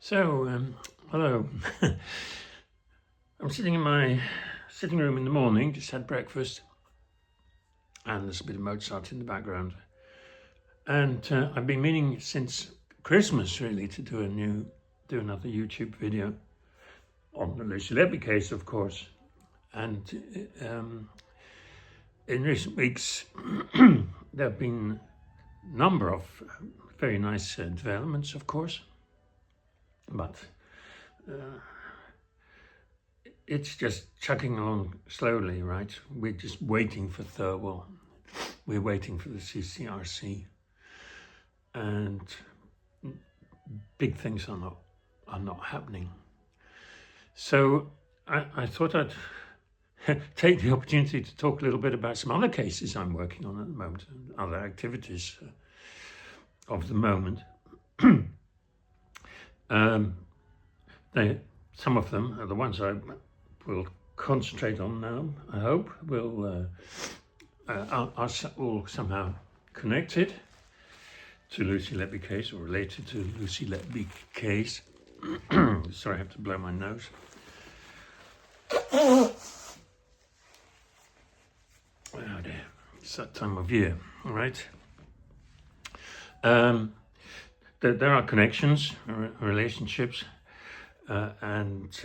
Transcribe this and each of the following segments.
Hello. I'm sitting in my sitting room in the morning, just had breakfast, and there's a bit of Mozart in the background. And I've been meaning since Christmas, really, to do another YouTube video on the Lucy Letby case, of course. And in recent weeks, there have been a number of very nice developments, of course, but it's just chugging along slowly, right? We're just waiting for Thirlwall. We're waiting for the CCRC, and big things are not happening. So I thought I'd take the opportunity to talk a little bit about some other cases I'm working on at the moment, and other activities of the moment. Some of them are the ones I will concentrate on now. I hope are all somehow connected to Lucy Letby case, or related to Lucy Letby case. Sorry, I have to blow my nose. Oh dear, it's that time of year, all right? There are connections, relationships, and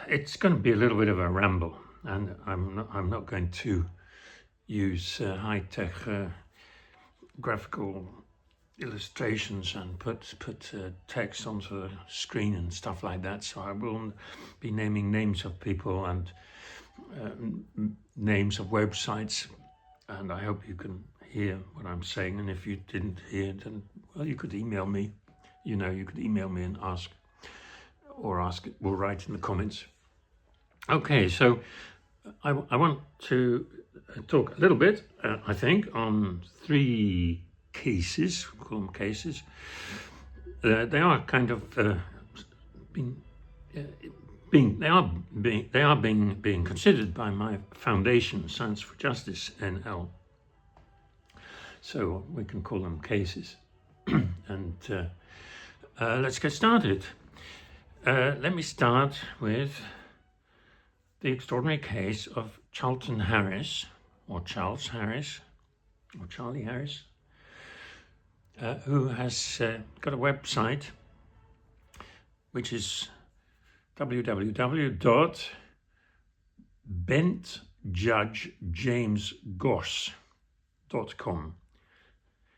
it's going to be a little bit of a ramble, and I'm not going to use high-tech graphical illustrations and put text onto the screen and stuff like that. So I will be naming names of people and names of websites, and I hope you can hear what I'm saying. And if you didn't hear, then well, you could email me. You could email me and ask or write in the comments. Okay, so I want to talk a little bit, I think, on three cases. We call them cases. They are kind of being considered by my foundation, Science for Justice NL. So we can call them cases. And let's get started. Let me start with the extraordinary case of Charlton Harris, or Charles Harris, or Charlie Harris, who has got a website which is www.bentjudgejamesgoss.com.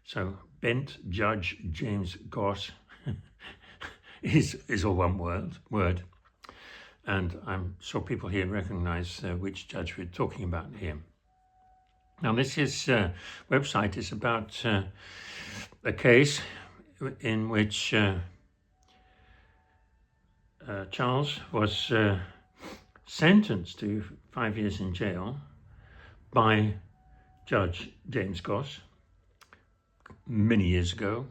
So Bent Judge James Goss is all one word, and I'm sure people here recognize which judge we're talking about here. Now, this website is about a case in which Charles was sentenced to 5 years in jail by Judge James Goss many years ago,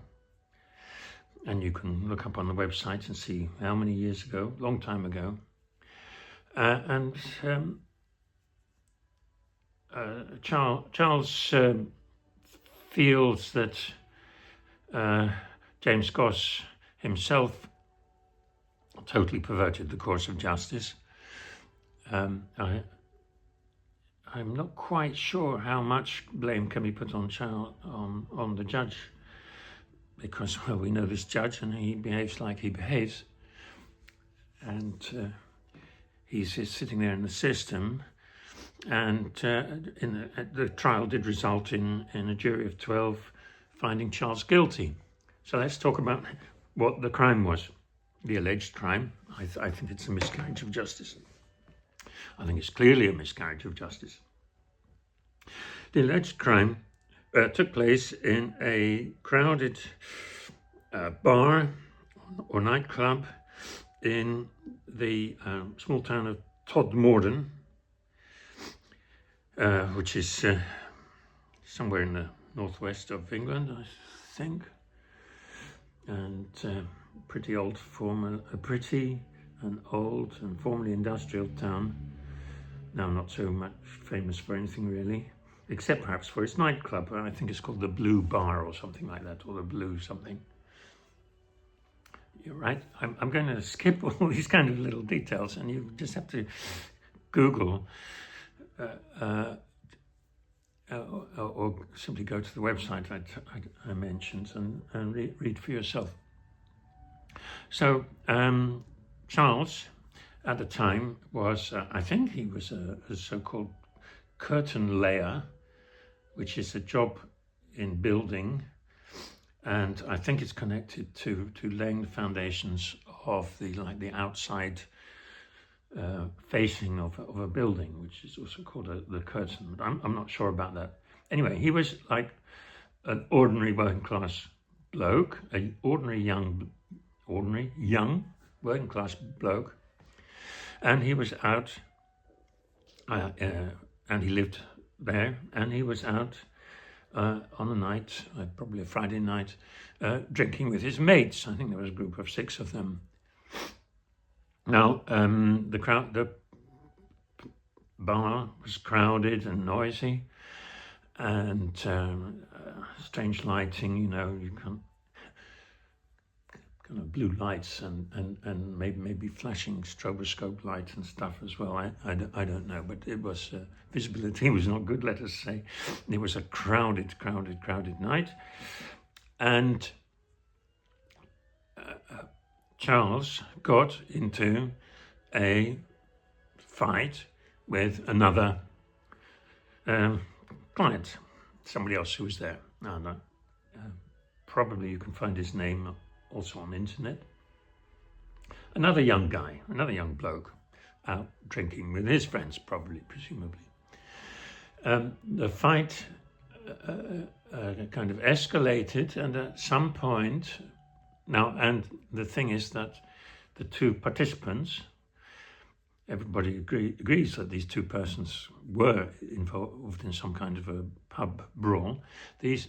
and you can look up on the website and see how many years ago, long time ago. Charles feels that James Goss himself totally perverted the course of justice. I'm not quite sure how much blame can be put on on the judge, because, well, we know this judge and he behaves like he behaves, and he's sitting there in the system, and the trial did result in a jury of 12 finding Charles guilty. So let's talk about what the crime was, the alleged crime. I think it's a miscarriage of justice. I think it's clearly a miscarriage of justice. The alleged crime took place in a crowded bar or nightclub in the small town of Todmorden, which is somewhere in the northwest of England, I think, and pretty and old and formerly industrial town. Now not so much famous for anything really, except perhaps for its nightclub. I think it's called the Blue Bar or something like that, or the Blue something. You're right. I'm going to skip all these kind of little details, and you just have to Google or simply go to the website I mentioned and read for yourself. So Charles, at the time, was, I think he was a so-called curtain layer, which is a job in building, and I think it's connected to laying the foundations of the outside facing of a building, which is also called the curtain. But I'm not sure about that. Anyway, he was like an ordinary working class bloke, an ordinary young working class bloke, and he was out, and he lived there, and he was out on a night, probably a Friday night, drinking with his mates. I think there was a group of 6 of them. Now, the bar was crowded and noisy, and strange lighting, you can't, kind of blue lights and maybe flashing stroboscope lights and stuff as well. I don't know, but it was visibility was not good, let us say. It was a crowded night, and Charles got into a fight with another client, somebody else who was there. Probably you can find his name also on the internet. Another young guy, another young bloke, out drinking with his friends, presumably. The fight kind of escalated, and at some point, and the thing is that the 2 participants, everybody agrees that these 2 persons were involved in some kind of a pub brawl. These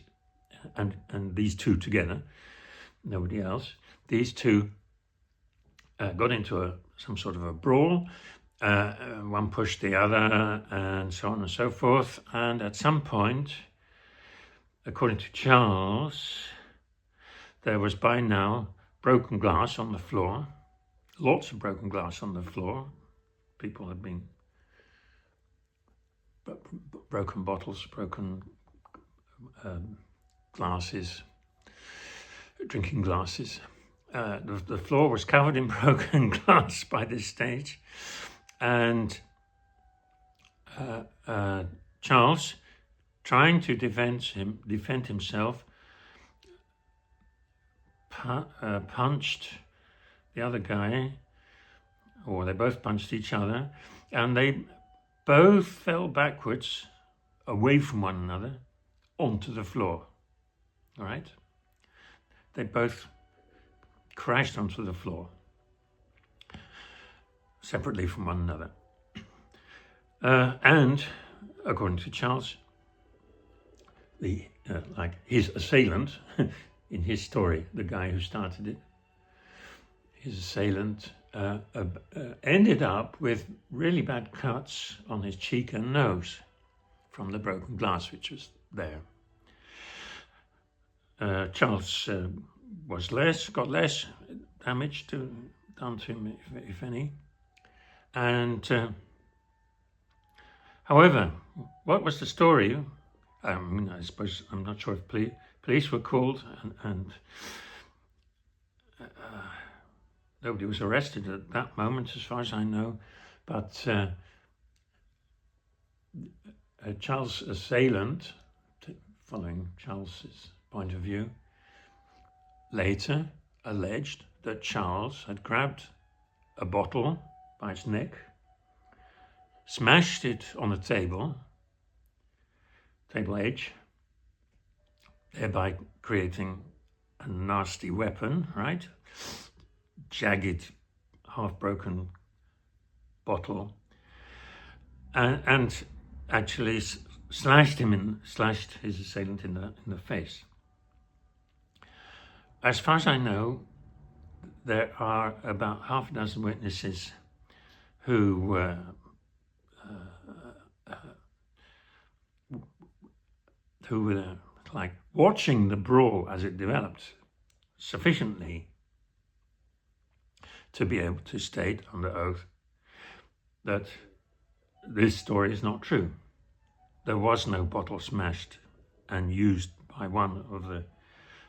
2 together, nobody else. These 2 got into some sort of a brawl. One pushed the other, and so on and so forth. And at some point, according to Charles, there was by now broken glass on the floor, lots of broken glass on the floor. People had been broken bottles, broken glasses, drinking glasses. The floor was covered in broken glass by this stage, and Charles, trying to defend himself, punched the other guy, or they both punched each other, and they both fell backwards, away from one another, onto the floor. All right? They both crashed onto the floor, separately from one another. And according to Charles, his assailant, in his story, the guy who started it, his assailant ended up with really bad cuts on his cheek and nose from the broken glass which was there. Charles got less damage done to him, if any. And however, what was the story? I suppose, I'm not sure if police were called, and nobody was arrested at that moment, as far as I know. But Charles' assailant, following Charles's point of view, later alleged that Charles had grabbed a bottle by its neck, smashed it on a table edge, thereby creating a nasty weapon, right? Jagged, half-broken bottle, and actually slashed his assailant in the face. As far as I know, there are about half a dozen witnesses who were like watching the brawl as it developed sufficiently to be able to state under oath that this story is not true. There was no bottle smashed and used by one of the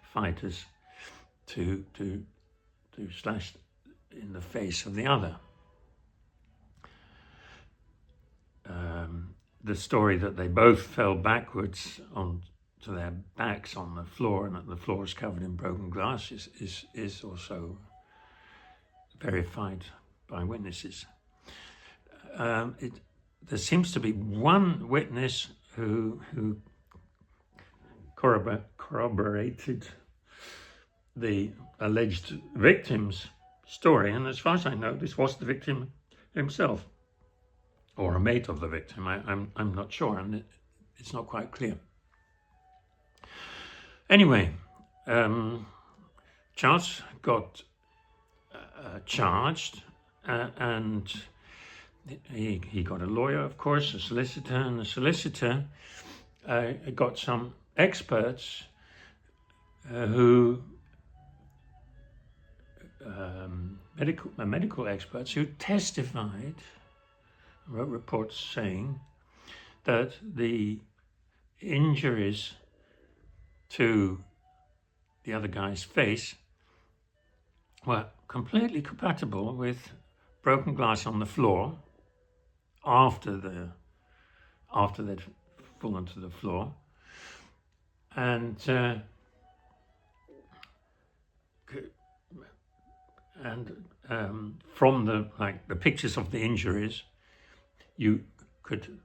fighters to slash in the face of the other. The story that they both fell backwards onto their backs on the floor and that the floor is covered in broken glass is also verified by witnesses. There seems to be one witness who corroborated the alleged victim's story, and as far as I know, this was the victim himself, or a mate of the victim. I'm not sure, and it's not quite clear. Anyway, Charles got charged, and he got a lawyer, of course, a solicitor, and the solicitor got some experts medical experts who testified, wrote reports saying that the injuries to the other guy's face were completely compatible with broken glass on the floor after they'd fallen to the floor, and from the pictures of the injuries, you could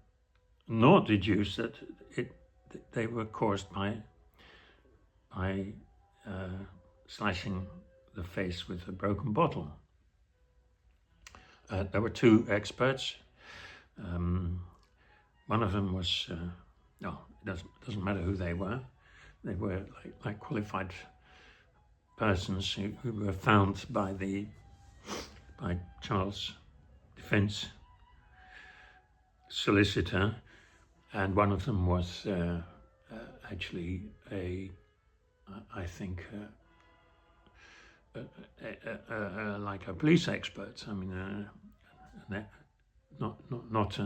not deduce that they were caused by slashing the face with a broken bottle. There were two experts. One of them was it doesn't matter who they were. They were like qualified persons who were found by Charles' defense solicitor, and one of them was actually like a police expert. I mean, not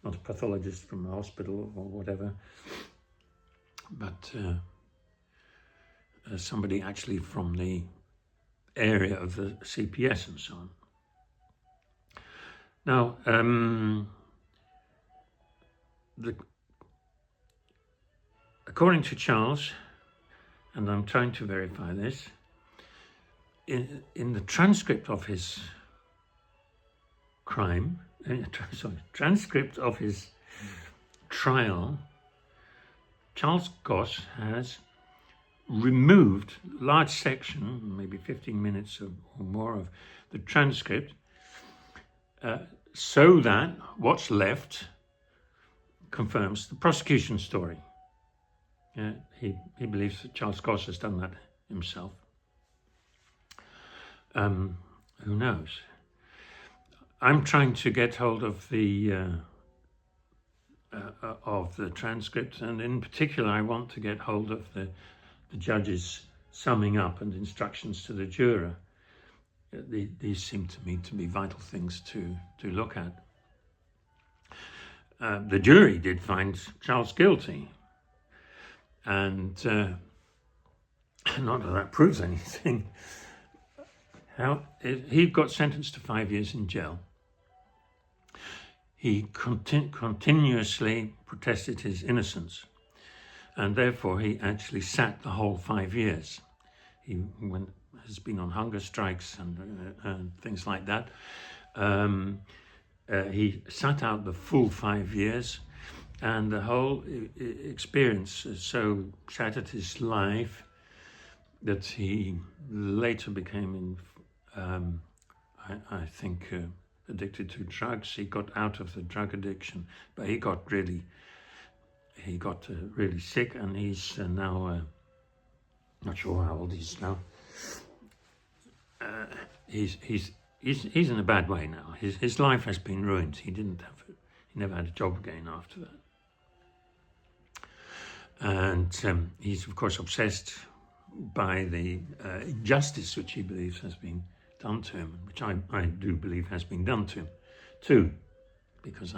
a pathologist from a hospital or whatever, but somebody actually from the area of the CPS and so on. Now, according to Charles, and I'm trying to verify this, in the transcript of his transcript of his trial, Charles Goss has removed a large section, maybe 15 minutes or more of the transcript, so that what's left confirms the prosecution story. He believes that Charles Goss has done that himself. Who knows? I'm trying to get hold of the transcript, and in particular, I want to get hold of the judge's summing up and instructions to the juror. These seem to me to be vital things to look at. The jury did find Charles guilty, and not that that proves anything. He got sentenced to 5 years in jail. He continuously protested his innocence, and therefore he actually sat the whole 5 years. He has been on hunger strikes and things like that. He sat out the full 5 years, and the whole experience so shattered his life that he later became, I think, addicted to drugs. He got out of the drug addiction, but he got really sick, and he's now not sure how old he is now. He's in a bad way now. His life has been ruined. He never had a job again after that, and he's of course obsessed by the injustice which he believes has been done to him, which I do believe has been done to him too, because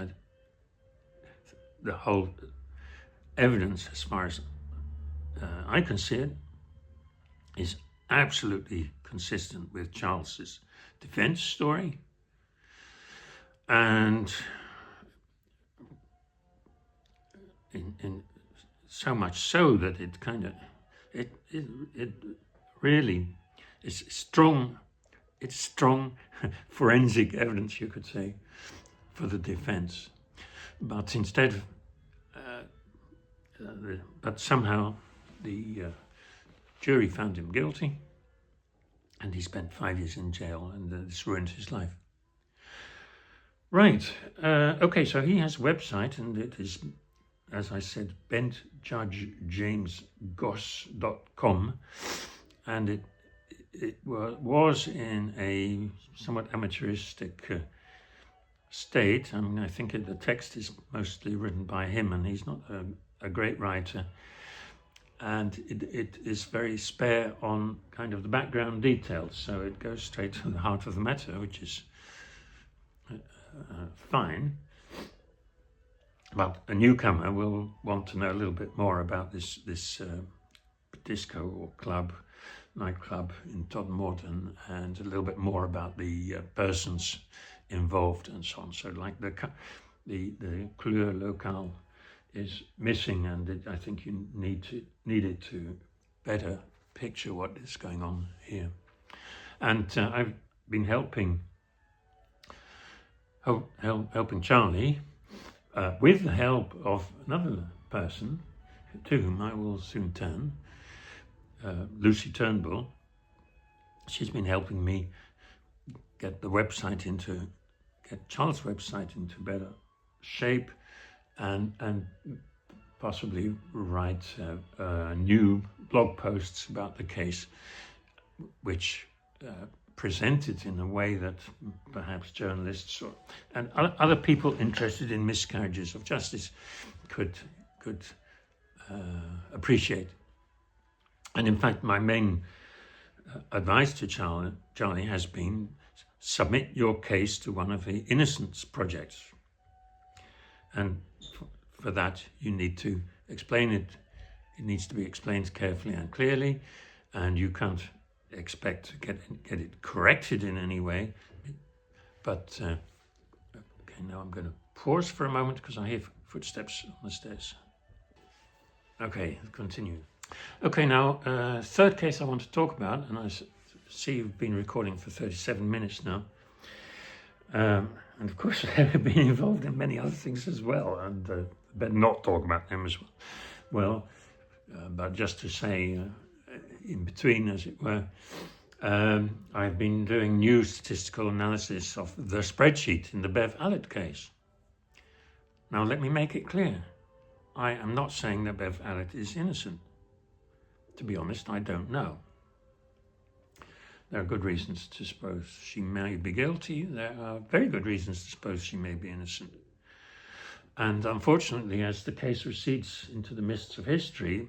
the whole evidence, as far as I can see it, is absolutely consistent with Charles's defense story, and in so much so that it kind of it really is strong. It's strong forensic evidence, you could say, for the defense, but instead but somehow the jury found him guilty, and he spent 5 years in jail, and this ruined his life. Right. Okay, so he has a website, and it is, as I said, bentjudgejamesgoss.com, and it was in a somewhat amateuristic state. I mean, I think the text is mostly written by him, and he's not a great writer, and it is very spare on kind of the background details, so it goes straight to the heart of the matter, which is fine. But a newcomer will want to know a little bit more about this disco or nightclub in Todmorden, and a little bit more about the persons involved and so on. So, like the clue locale is missing, and I think you needed to better picture what is going on here. And I've been helping Charlie with the help of another person to whom I will soon turn, Lucy Turnbull. She's been helping me get Charles' website into better shape, and possibly write new blog posts about the case, which present it in a way that perhaps journalists and other people interested in miscarriages of justice could appreciate. And in fact, my main advice to Charlie has been: submit your case to one of the Innocence projects. And for that, you need to explain it. It needs to be explained carefully and clearly, and you can't expect to get it corrected in any way. But okay, now I'm going to pause for a moment because I hear footsteps on the stairs. Okay, I'll continue. Okay, now third case I want to talk about, and I see you've been recording for 37 minutes now. And of course, I've been involved in many other things as well, and better not talk about them as well. But just to say, in between, as it were, I've been doing new statistical analysis of the spreadsheet in the Bev Allitt case. Now, let me make it clear. I am not saying that Bev Allitt is innocent. To be honest, I don't know. There are good reasons to suppose she may be guilty. There are very good reasons to suppose she may be innocent. And unfortunately, as the case recedes into the mists of history,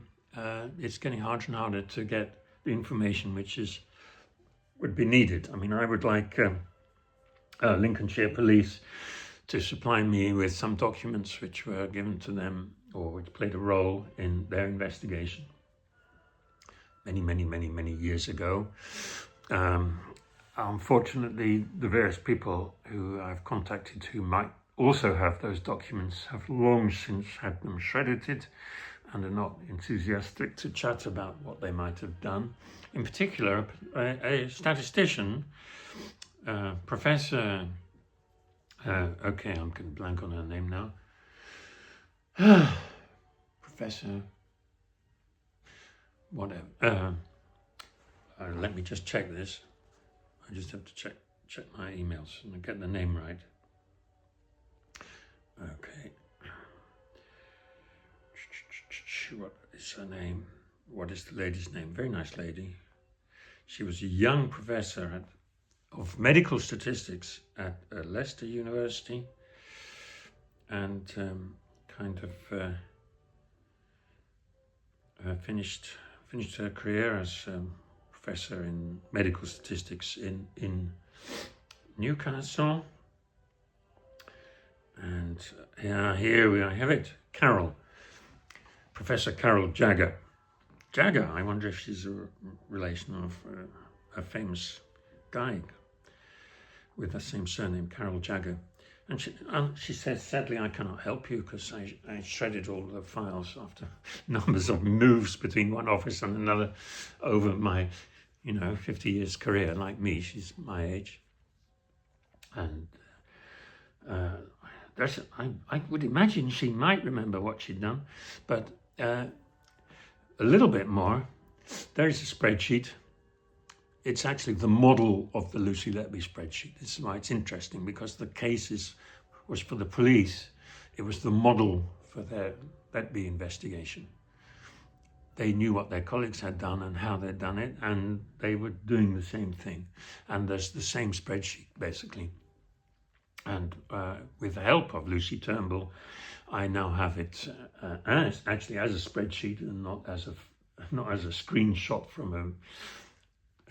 it's getting harder and harder to get the information which would be needed. I mean, I would like Lincolnshire Police to supply me with some documents which were given to them or which played a role in their investigation many years ago. Unfortunately, the various people who I've contacted who might also have those documents have long since had them shredded and are not enthusiastic to chat about what they might have done. In particular, a statistician, Professor, okay, I'm going to blank on her name now. Professor, whatever. Let me just check this. I just have to check my emails and get the name right. Okay. What is her name? What is the lady's name? Very nice lady. She was a young professor of medical statistics at Leicester University, and finished her career as professor in medical statistics in Newcastle. And here we have it, Professor Carol Jagger. I wonder if she's a relation of a famous guy with the same surname, Carol Jagger. And she says, sadly, I cannot help you because I shredded all the files after numbers of moves between one office and another over my, 50 years career. Like me, she's my age. And I would imagine she might remember what she'd done, but a little bit more. There's a spreadsheet. It's actually the model of the Lucy Letby spreadsheet. This is why it's interesting, because the case was for the police. It was the model for their Letby investigation. They knew what their colleagues had done and how they'd done it, and they were doing the same thing. And there's the same spreadsheet, basically. And with the help of Lucy Turnbull, I now have it actually as a spreadsheet and not as a screenshot from a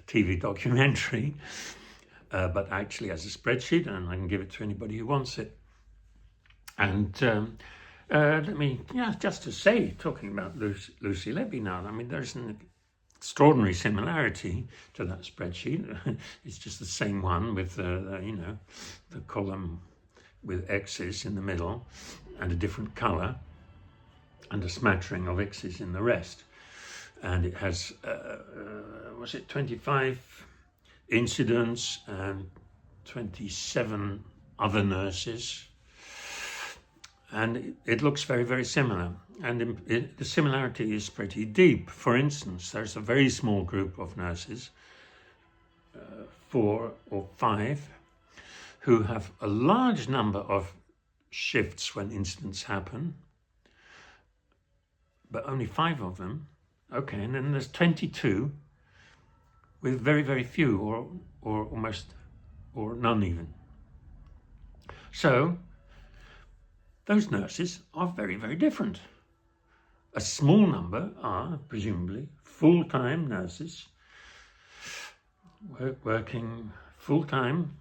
TV documentary, but actually as a spreadsheet, and I can give it to anybody who wants it. And just to say, talking about Lucy Letby now, there's an extraordinary similarity to that spreadsheet. It's just the same one with the column with X's in the middle and a different color and a smattering of X's in the rest. And it has, 25 incidents and 27 other nurses. And it looks very, very similar. And the similarity is pretty deep. For instance, there's a very small group of nurses, 4 or 5, who have a large number of shifts when incidents happen, but only 5 of them. Okay, and then there's 22 with very, very few or almost, or none even. So those nurses are very, very different. A small number are presumably full-time nurses working full-time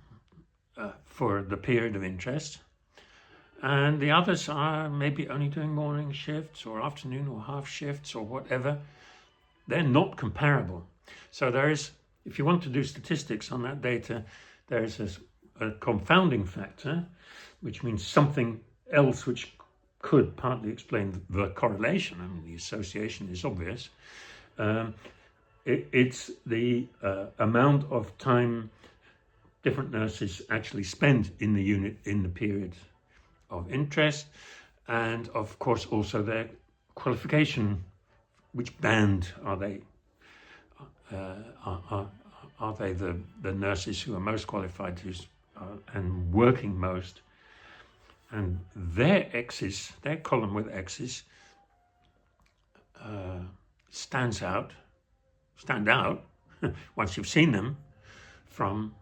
for the period of interest. And the others are maybe only doing morning shifts or afternoon or half shifts or whatever. They're not comparable. So there is, if you want to do statistics on that data, there is a confounding factor, which means something else which could partly explain the correlation. The association is obvious. It's the amount of time different nurses actually spend in the unit in the period of interest, and of course also their qualification. Which band are they? Are they the nurses who are most qualified and working most? And their X's, their column with X's, stand out once you've seen them from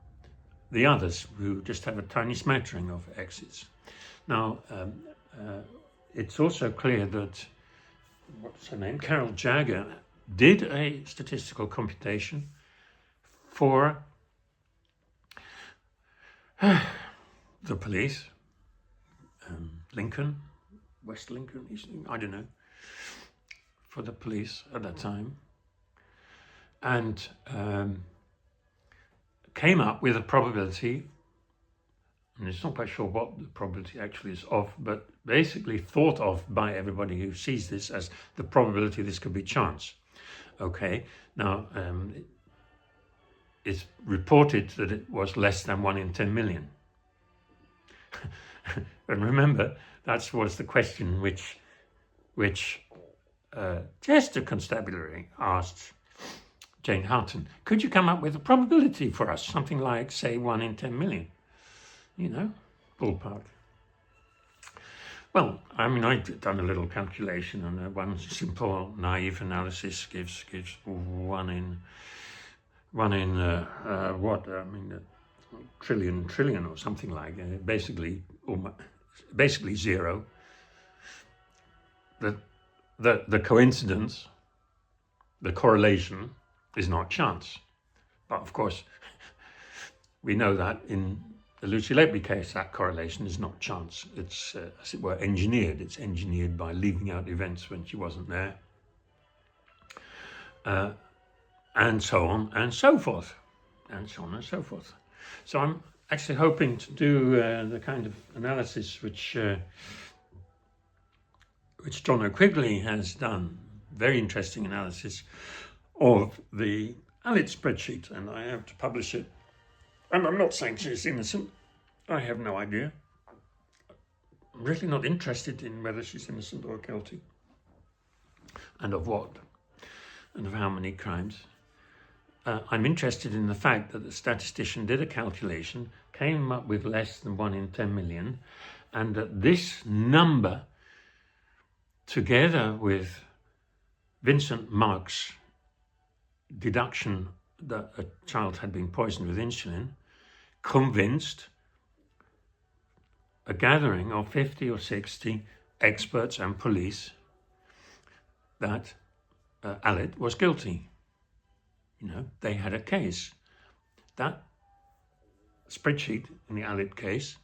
the others who just have a tiny smattering of X's. Now, it's also clear that, what's her name, Carol Jagger, did a statistical computation for the police, Lincoln, West Lincoln, I don't know, for the police at that time, and came up with a probability, and it's not quite sure what the probability actually is of, but basically thought of by everybody who sees this as the probability this could be chance. Okay, now it's reported that it was less than 1 in 10 million. And remember, that was the question which Chester Constabulary asked Jane Houghton. Could you come up with a probability for us? Something like, say, 1 in 10 million. Ballpark. Well, I've done a little calculation, and one simple naive analysis gives 1 in trillion or something like that. Basically zero. The coincidence, the correlation is not chance. But of course, we know that in the Lucy Letby case, that correlation is not chance. It's, as it were, engineered. It's engineered by leaving out events when she wasn't there. And so on and so forth. And so on and so forth. So I'm actually hoping to do the kind of analysis which John O'Quigley has done. Very interesting analysis of the Allitt spreadsheet, and I have to publish it. And I'm not saying she's innocent. I have no idea. I'm really not interested in whether she's innocent or guilty. And of what. And of how many crimes. I'm interested in the fact that the statistician did a calculation, came up with less than 1 in 10 million, and that this number, together with Vincent Mark's deduction that a child had been poisoned with insulin, convinced a gathering of 50 or 60 experts and police that Allitt was guilty. You know, they had a case. That spreadsheet in the Allitt case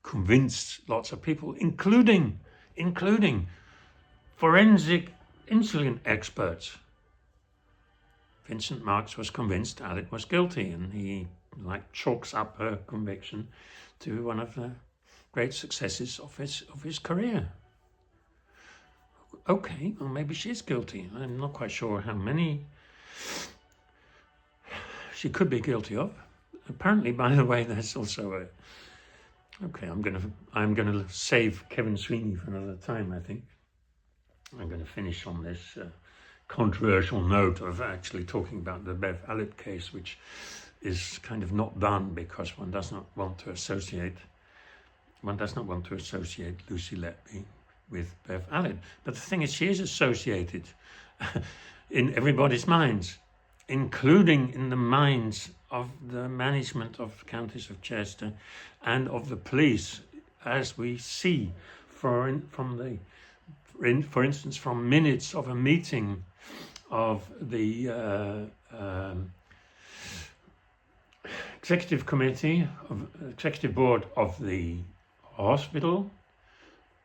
convinced lots of people, including forensic insulin experts. Vincent Marks was convinced Allitt was guilty, and he chalks up her conviction to one of the great successes of his career. Okay, well, maybe she is guilty. I'm not quite sure how many she could be guilty of. Apparently, by the way, there's also a... Okay, I'm gonna save Kevin Sweeney for another time, I think. I'm going to finish on this controversial note of actually talking about the Bev Allitt case, which is kind of not done because one does not want to associate Lucy Letby with Bev Allitt. But the thing is, she is associated in everybody's minds, including in the minds of the management of the Countess of Chester and of the police, as we see for instance, from minutes of a meeting of the executive board of the hospital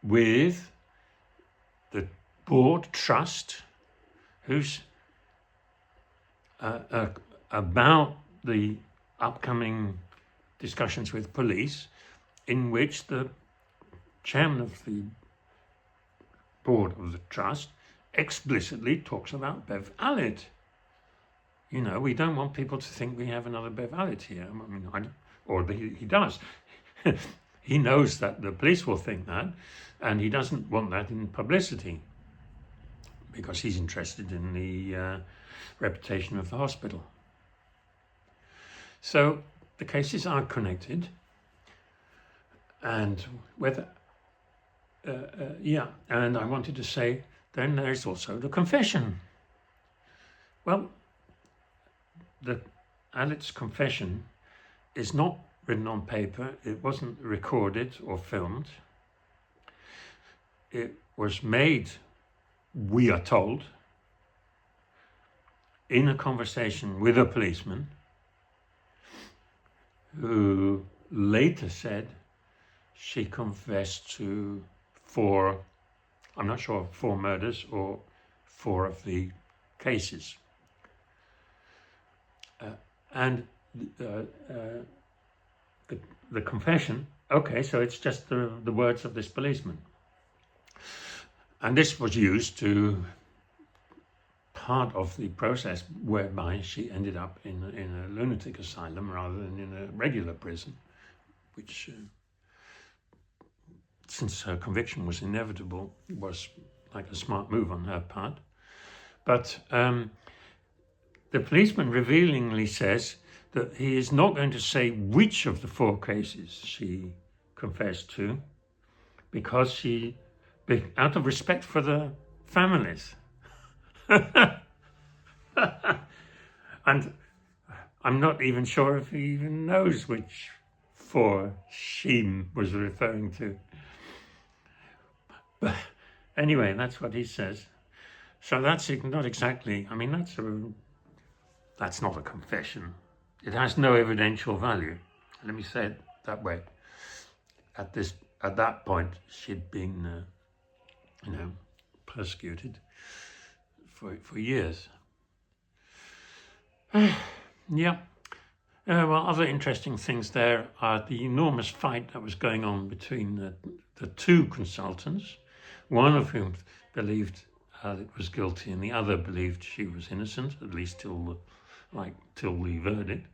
with the board trust, who's about the upcoming discussions with police, in which the chairman of the board of the trust explicitly talks about Bev Allitt. You know, we don't want people to think we have another Bev Allitt here. He does. He knows that the police will think that, and he doesn't want that in publicity because he's interested in the reputation of the hospital. So the cases are connected, and whether and I wanted to say, then there's also the confession. Well, the Allitt's confession is not written on paper. It wasn't recorded or filmed. It was made, we are told, in a conversation with a policeman who later said she confessed to 4, I'm not sure, 4 murders or 4 of the cases. And the confession, okay, so it's just the words of this policeman. And this was used to part of the process whereby she ended up in a lunatic asylum rather than in a regular prison, which... since her conviction was inevitable, was like a smart move on her part. But the policeman revealingly says that he is not going to say which of the 4 cases she confessed to, because out of respect for the families. And I'm not even sure if he even knows which 4 she was referring to. But anyway, that's what he says. So that's not exactly, I mean, that's a That's not a confession. It has no evidential value. Let me say it that way. At that point, she'd been, persecuted for years. Yeah. Well, other interesting things there are the enormous fight that was going on between the two consultants, one of whom believed it was guilty and the other believed she was innocent, at least till the verdict.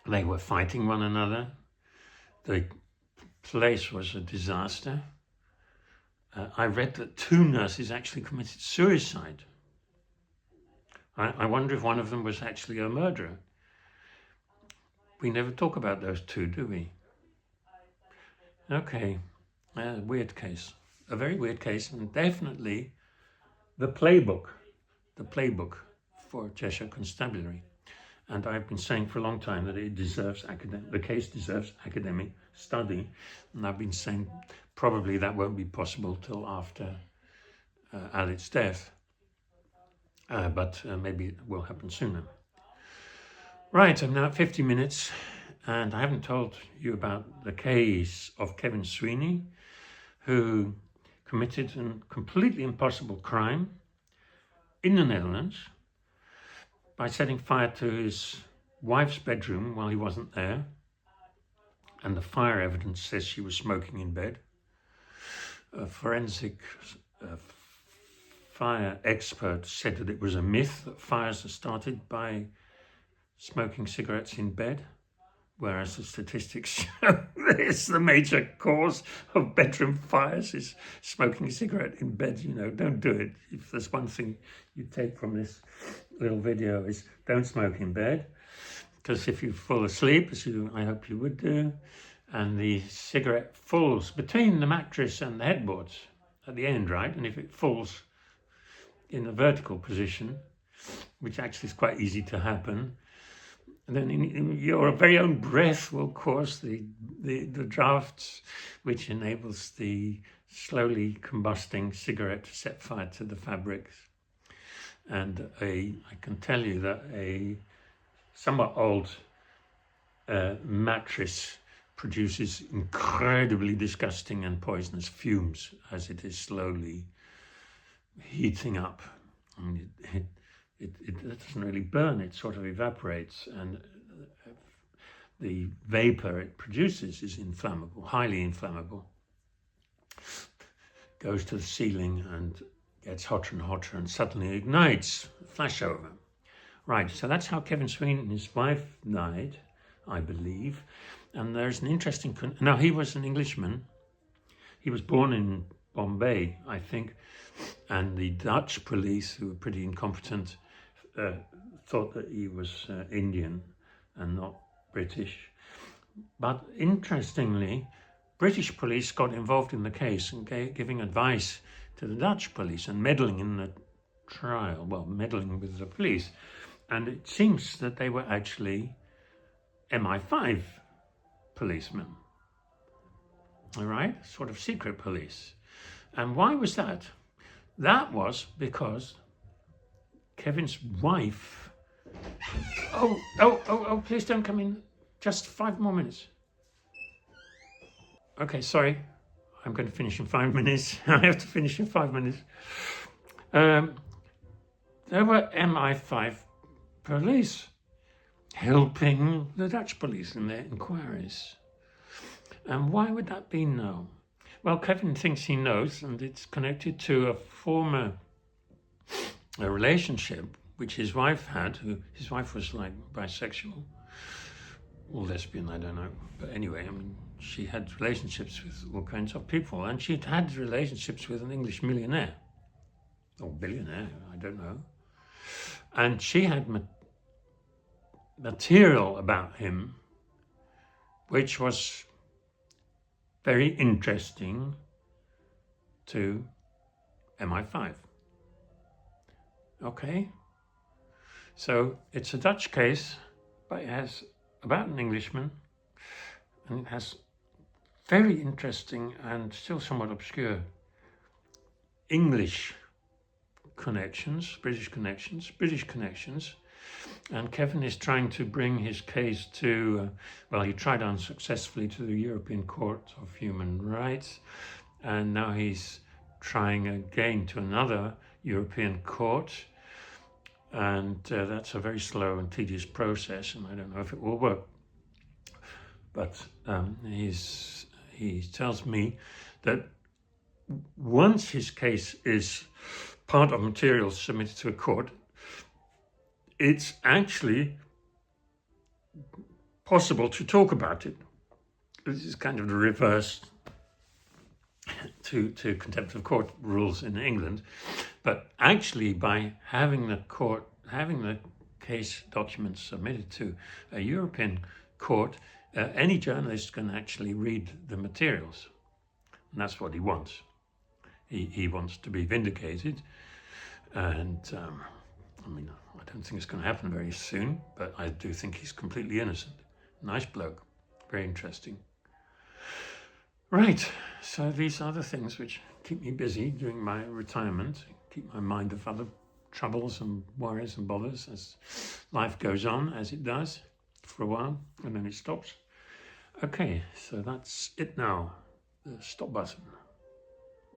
They were fighting one another. The place was a disaster. I read that 2 nurses actually committed suicide. I wonder if one of them was actually a murderer. We never talk about those 2, do we? Okay, weird case. A very weird case, and definitely the playbook for Cheshire Constabulary. And I've been saying for a long time that the case deserves academic study. And I've been saying probably that won't be possible till after Alit's death. But maybe it will happen sooner. Right, I'm now at 50 minutes, and I haven't told you about the case of Kevin Sweeney, who committed a completely impossible crime in the Netherlands by setting fire to his wife's bedroom while he wasn't there. And the fire evidence says she was smoking in bed. A forensic fire expert said that it was a myth that fires are started by smoking cigarettes in bed, whereas the statistics show this, the major cause of bedroom fires is smoking a cigarette in bed. Don't do it. If there's one thing you take from this little video is don't smoke in bed, because if you fall asleep, as I hope you would do, and the cigarette falls between the mattress and the headboards at the end, right? And if it falls in a vertical position, which actually is quite easy to happen, and then in your very own breath will cause the drafts, which enables the slowly combusting cigarette to set fire to the fabrics. And I can tell you that a somewhat old mattress produces incredibly disgusting and poisonous fumes as it is slowly heating up. And it doesn't really burn, it sort of evaporates, and the vapor it produces is inflammable, highly inflammable. Goes to the ceiling and gets hotter and hotter and suddenly ignites, flashover. Right, so that's how Kevin Sweeney and his wife died, I believe. And there's an interesting... Now, he was an Englishman. He was born in Bombay, I think, and the Dutch police, who were pretty incompetent, thought that he was Indian and not British. But interestingly, British police got involved in the case and giving advice to the Dutch police and meddling in the trial, meddling with the police. And it seems that they were actually MI5 policemen, all right? Sort of secret police. And why was that? That was because Kevin's wife... Oh, please don't come in. Just 5 more minutes. Okay, sorry. I'm going to finish in 5 minutes. I have to finish in 5 minutes. There were MI5 police helping the Dutch police in their inquiries. And why would that be now? Well, Kevin thinks he knows, and it's connected to a former relationship which his wife had. His wife was like bisexual or lesbian, I don't know. But anyway, I mean, she had relationships with all kinds of people, and she'd had relationships with an English millionaire or billionaire, I don't know. And she had material about him which was very interesting to MI5. Okay, so it's a Dutch case, but it has about an Englishman, and it has very interesting and still somewhat obscure English connections, British connections, And Kevin is trying to bring his case to, well, he tried unsuccessfully to the European Court of Human Rights, and now he's trying again to another European court, and that's a very slow and tedious process, and I don't know if it will work. But he tells me that once his case is part of materials submitted to a court, it's actually possible to talk about it. This is kind of the reverse to contempt of court rules in England, but actually by having the case documents submitted to a European court, any journalist can actually read the materials, and that's what he wants. He wants to be vindicated, and I mean, I don't think it's going to happen very soon, but I do think he's completely innocent. Nice bloke, very interesting. Right, so these are the things which keep me busy during my retirement, keep my mind off other troubles and worries and bothers as life goes on, as it does for a while, and then it stops. Okay, so that's it now, the stop button.